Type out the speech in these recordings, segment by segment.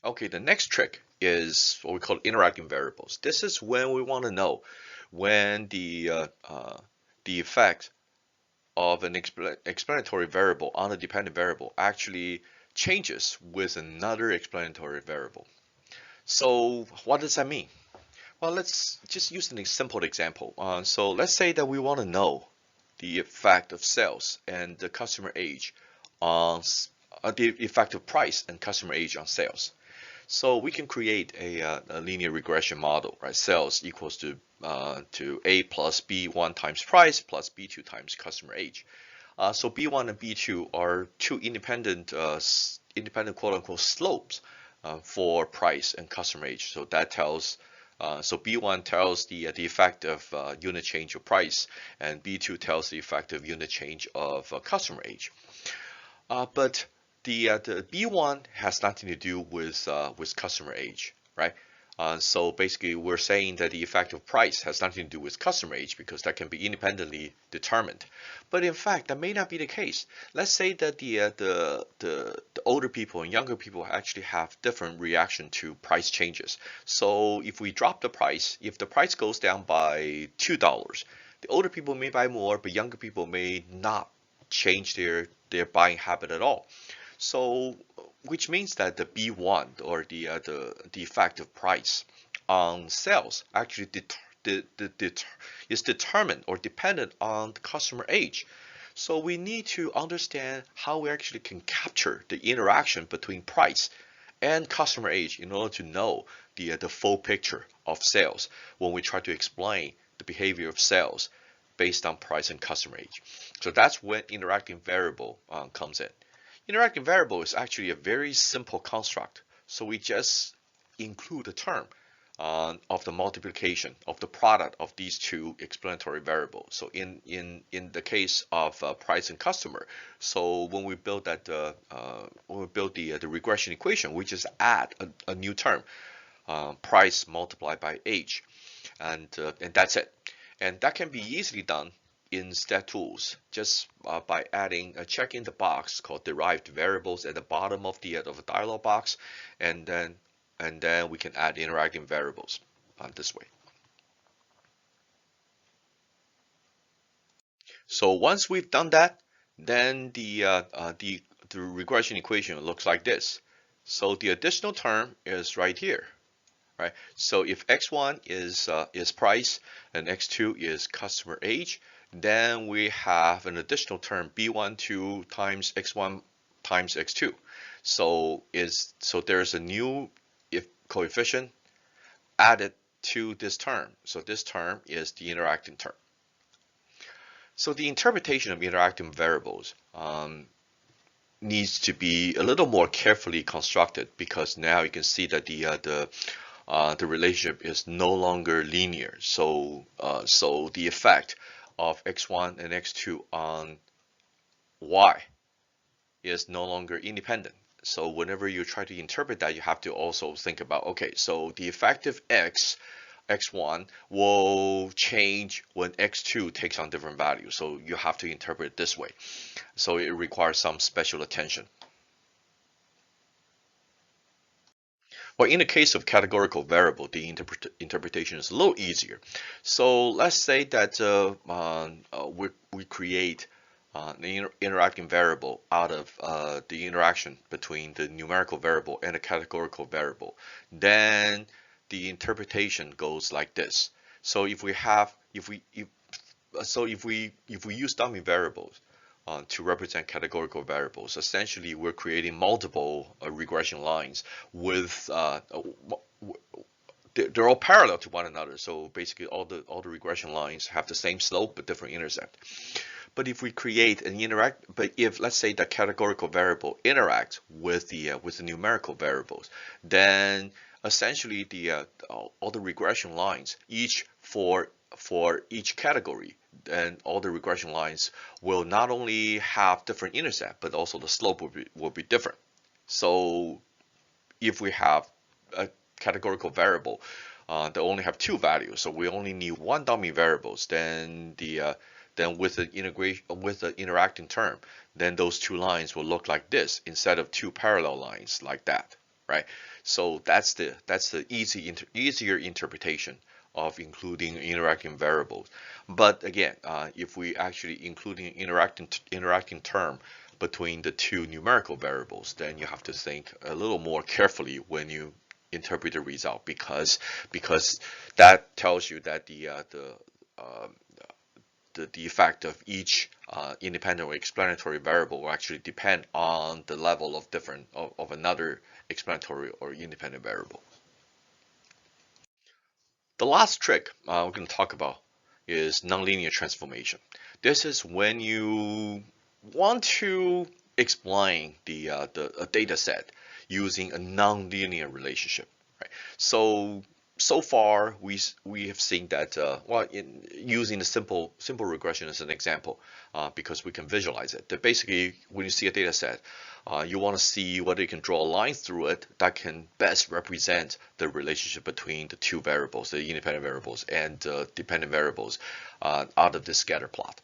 Okay, the next trick is what we call interacting variables. This is when we want to know when the effect of an explanatory variable on a dependent variable actually changes with another explanatory variable. So what does that mean? Well, let's just use a simple example. So let's say that we want to know the effect of sales and the customer age on the effect of price and customer age on sales. So we can create a linear regression model, right? Sales equals to A plus B1 times price plus B2 times customer age. So B1 and B2 are two independent quote unquote slopes for price and customer age. So that tells so B1 tells the effect of unit change of price, and B2 tells the effect of unit change of customer age. But the B1 has nothing to do with customer age, right? So basically, we're saying that the effect of price has nothing to do with customer age because that can be independently determined. But in fact, that may not be the case. Let's say that the older people and younger people actually have different reaction to price changes. So if we drop the price, if the price goes down by $2, the older people may buy more, but younger people may not change their buying habit at all. So, which means that the B1 or the effective price on sales actually is determined or dependent on the customer age. So we need to understand how we actually can capture the interaction between price and customer age in order to know the full picture of sales when we try to explain the behavior of sales based on price and customer age. So that's when interacting variable comes in. Interacting variable is actually a very simple construct. So we just include a term of the multiplication of the product of these two explanatory variables. So in the case of price and customer, so when we build the regression equation, we just add a new term, price multiplied by age, and that's it. And that can be easily done in stat tools just by adding a check in the box called derived variables at the bottom of the dialog box, and then we can add interacting variables this way. So once we've done that, then the regression equation looks like this. So the additional term is right here, right? So if x1 is price and x2 is customer age, then we have an additional term b12 times x1 times x2. So there's a new coefficient added to this term. So this term is the interacting term. So the interpretation of interacting variables needs to be a little more carefully constructed because now you can see that the relationship is no longer linear. So the effect of x1 and x2 on y is no longer independent. So whenever you try to interpret that, you have to also think about, okay, so the effective x1 will change when x2 takes on different values. So you have to interpret it this way. So it requires some special attention. Well, in the case of categorical variable, the interpretation is a little easier. So let's say that we create the interacting variable out of the interaction between the numerical variable and the categorical variable. Then the interpretation goes like this. So if we use dummy variables to represent categorical variables, essentially we're creating multiple regression lines with they're all parallel to one another. So basically all the regression lines have the same slope but different intercept. But if we create an if let's say the categorical variable interacts with the numerical variables, then essentially all the regression lines, each for each category, and all the regression lines will not only have different intercept, but also the slope will be different. So if we have a categorical variable that only have two values, so we only need one dummy variables, then with the interacting term, then those two lines will look like this instead of two parallel lines like that, right? So that's the easier interpretation of including interacting variables. But again, if we actually including interacting term between the two numerical variables, then you have to think a little more carefully when you interpret the result, because that tells you that uh, the effect of each independent or explanatory variable will actually depend on the level of of another explanatory or independent variable. The last trick we're going to talk about is nonlinear transformation. This is when you want to explain a data set using a nonlinear relationship, right? So far we have seen that well, in using the simple regression as an example, because we can visualize it. That basically when you see a data set, you want to see whether you can draw a line through it that can best represent the relationship between the two variables, the independent variables and dependent variables, out of this scatter plot.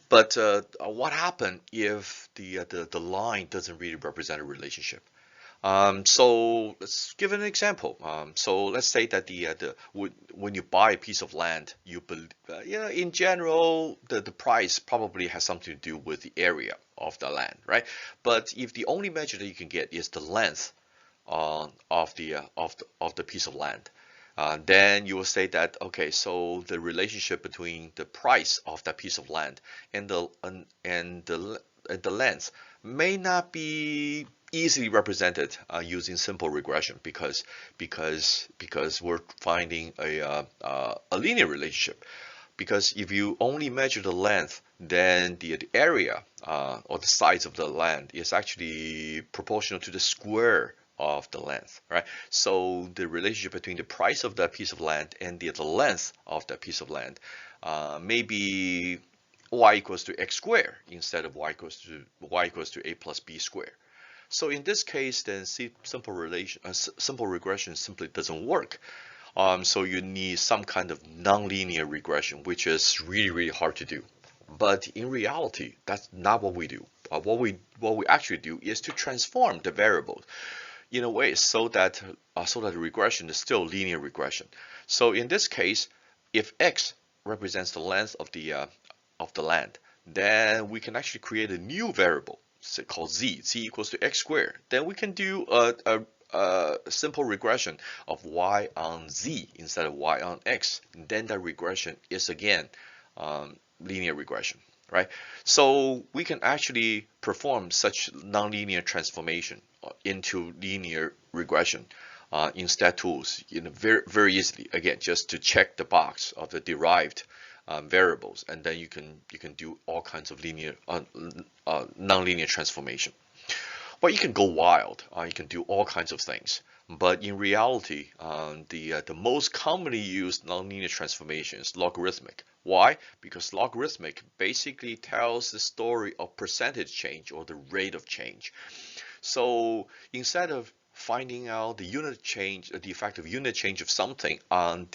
But what happens if the line doesn't really represent a relationship? So let's give an example. So let's say that when you buy a piece of land, in general the price probably has something to do with the area of the land, right? But if the only measure that you can get is the length of the piece of land, then you will say that, okay, so the relationship between the price of that piece of land and the length may not be easily represented using simple regression, because we're finding a linear relationship. Because if you only measure the length, then the area or the size of the land is actually proportional to the square of the length, right? So the relationship between the price of that piece of land and the length of that piece of land may be y equals to x squared instead of y equals to a plus b squared. So in this case, then simple regression simply doesn't work. So you need some kind of nonlinear regression, which is really hard to do. But in reality, that's not what we do. What we actually do is to transform the variables in a way so that the regression is still linear regression. So in this case, if x represents the length of the land, then we can actually create a new variable called z equals to x squared. Then we can do a simple regression of y on z instead of y on x. And then that regression is again linear regression, right? So we can actually perform such nonlinear transformation into linear regression in stat tools very easily. Again, just to check the box of the derived variables, and then you can do all kinds of nonlinear transformation. But you can go wild. You can do all kinds of things. But in reality, the most commonly used nonlinear transformation is logarithmic. Why? Because logarithmic basically tells the story of percentage change or the rate of change. So instead of finding out the effect of unit change of something on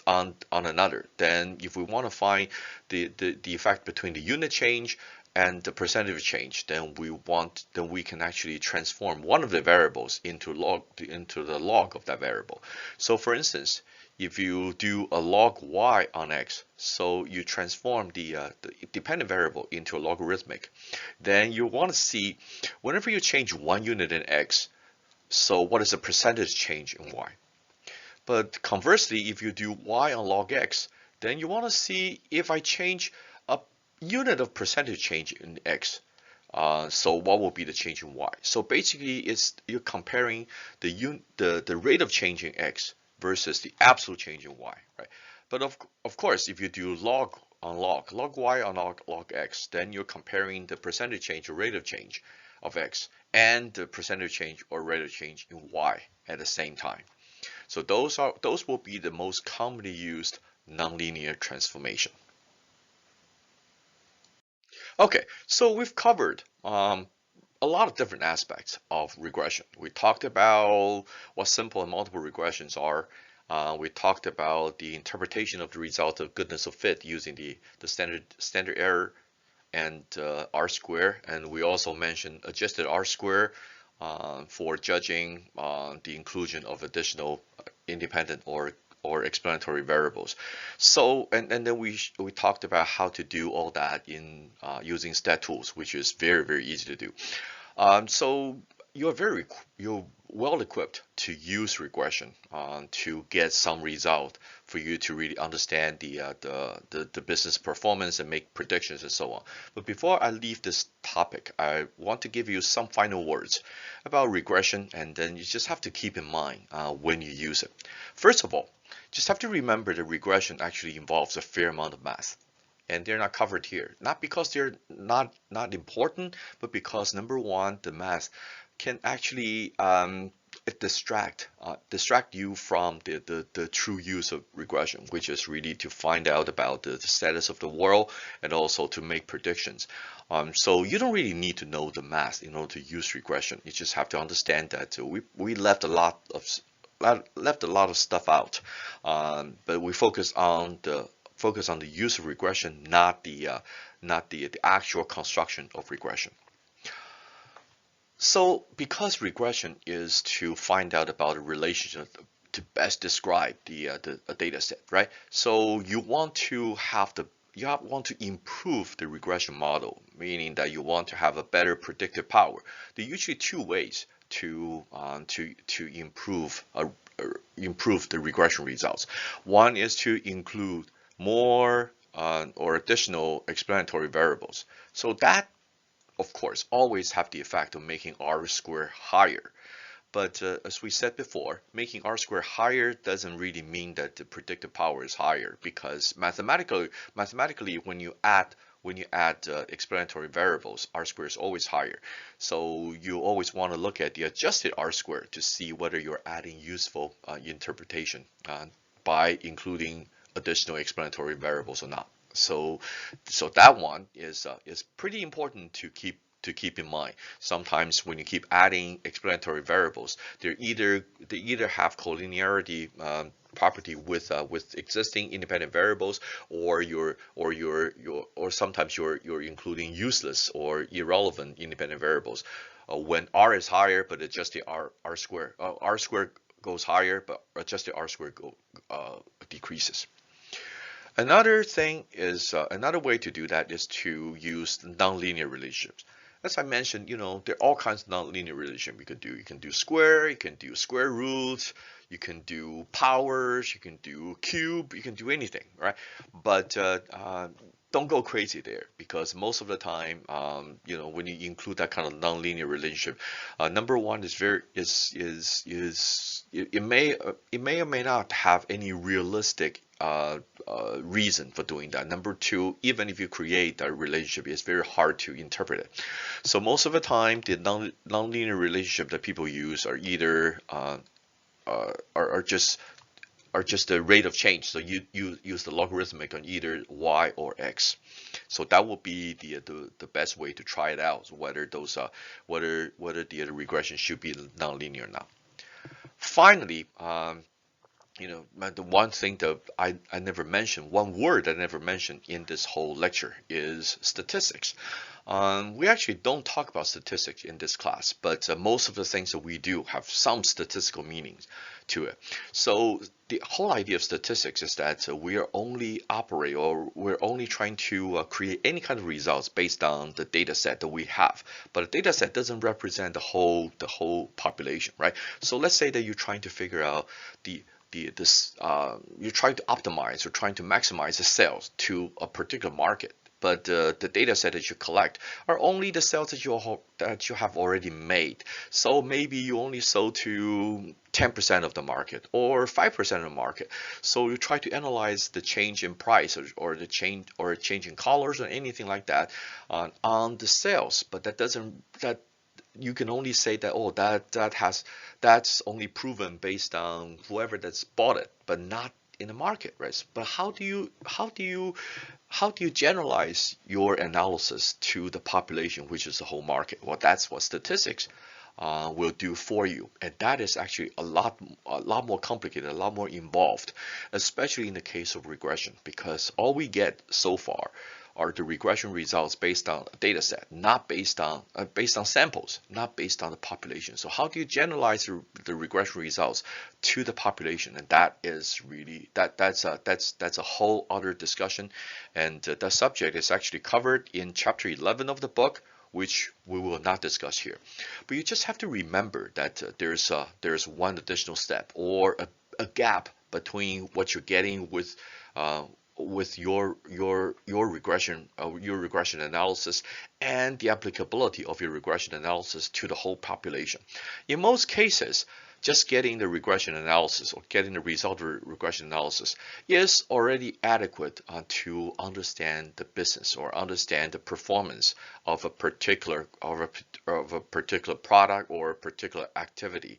on another, then if we want to find the effect between the unit change and the percentage change, then we can actually transform one of the variables into the log of that variable. So for instance, if you do a log y on x, so you transform the dependent variable into a logarithmic, then you want to see whenever you change 1 unit in x, so what is the percentage change in y? But conversely, if you do y on log x, then you want to see if I change a unit of percentage change in x, so what will be the change in y? So basically, you're comparing the rate of change in x versus the absolute change in y, right? But of course, if you do log on log y on log x, then you're comparing the percentage change or rate of change of x and the percentage change or rate of change in y at the same time. So those will be the most commonly used nonlinear transformation. Okay, so we've covered a lot of different aspects of regression. We talked about what simple and multiple regressions are. We talked about the interpretation of the result of goodness of fit using the standard error and R square, and we also mentioned adjusted R square for judging the inclusion of additional independent or explanatory variables. So and then we talked about how to do all that in using stat tools, which is very easy to do. So you're well equipped to use regression to get some result for you to really understand the business performance and make predictions and so on. But before I leave this topic, I want to give you some final words about regression, and then you just have to keep in mind when you use it. First of all, just have to remember that regression actually involves a fair amount of math, and they're not covered here. Not because they're not important, but because number one, the math can actually distract you from the true use of regression, which is really to find out about the status of the world and also to make predictions. So you don't really need to know the math in order to use regression. You just have to understand that we left a lot of stuff out, but we focus on the use of regression, not the actual construction of regression. So because regression is to find out about a relationship to best describe the data set, right? So you want to improve the regression model, meaning that you want to have a better predictive power. There are usually two ways to improve the regression results. One is to include more or additional explanatory variables. So that, of course, always have the effect of making R square higher. But as we said before, making R square higher doesn't really mean that the predictive power is higher, because mathematically, when you add explanatory variables, R square is always higher. So you always want to look at the adjusted R square to see whether you're adding useful interpretation by including additional explanatory variables or not. So that one is pretty important to keep in mind. Sometimes when you keep adding explanatory variables, they either have collinearity property with existing independent variables, or sometimes you're including useless or irrelevant independent variables. When R is higher, but adjusted R square goes higher, but adjusted R square decreases. Another way to do that is to use nonlinear relationships. As I mentioned, there are all kinds of nonlinear relationships you can do. You can do square, you can do square roots, you can do powers, you can do cube, you can do anything, right? But don't go crazy there, because most of the time, when you include that kind of nonlinear relationship, number one is it may or may not have any realistic reason for doing that. Number two, even if you create a relationship, it's very hard to interpret it. So most of the time, the nonlinear relationship that people use are either are just the rate of change. So you use the logarithmic on either y or x. So that would be the best way to try it out, whether the regression should be nonlinear or not. Finally, the one thing that I never mentioned, one word I never mentioned in this whole lecture is statistics. We actually don't talk about statistics in this class, but most of the things that we do have some statistical meanings to it. So the whole idea of statistics is that we're only trying to create any kind of results based on the data set that we have. But a data set doesn't represent the whole population, right? So let's say that you're trying to figure out you're trying to optimize or trying to maximize the sales to a particular market, but the data set that you collect are only the sales that you have already made. So maybe you only sold to 10% of the market or 5% of the market. So you try to analyze the change in price or the change in colors or anything like that on the sales, but that you can only say that that's only proven based on whoever that's bought it, but not in the market, right? But how do you generalize your analysis to the population, which is the whole market? Well, that's what statistics will do for you, and that is actually a lot more complicated, a lot more involved, especially in the case of regression, because all we get so far are the regression results based on a data set, not based on samples, not based on the population. So how do you generalize the regression results to the population? And that is really that's a whole other discussion, and that subject is actually covered in chapter 11 of the book, which we will not discuss here. But you just have to remember that there's one additional step or a gap between what you're getting with your regression analysis and the applicability of your regression analysis to the whole population. In most cases, just getting the regression analysis or getting the result of regression analysis is already adequate to understand the business or understand the performance of a particular product or a particular activity,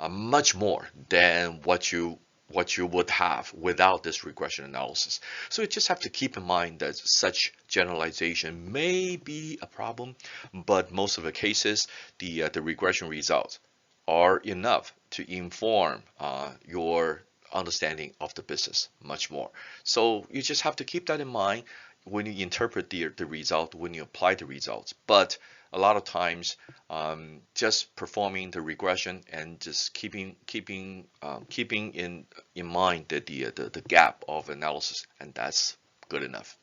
much more than what you would have without this regression analysis. So you just have to keep in mind that such generalization may be a problem, but most of the cases, the regression results are enough to inform your understanding of the business much more. So you just have to keep that in mind when you interpret the result, when you apply the results. But a lot of times, just performing the regression and just keeping in mind the gap of analysis, and that's good enough.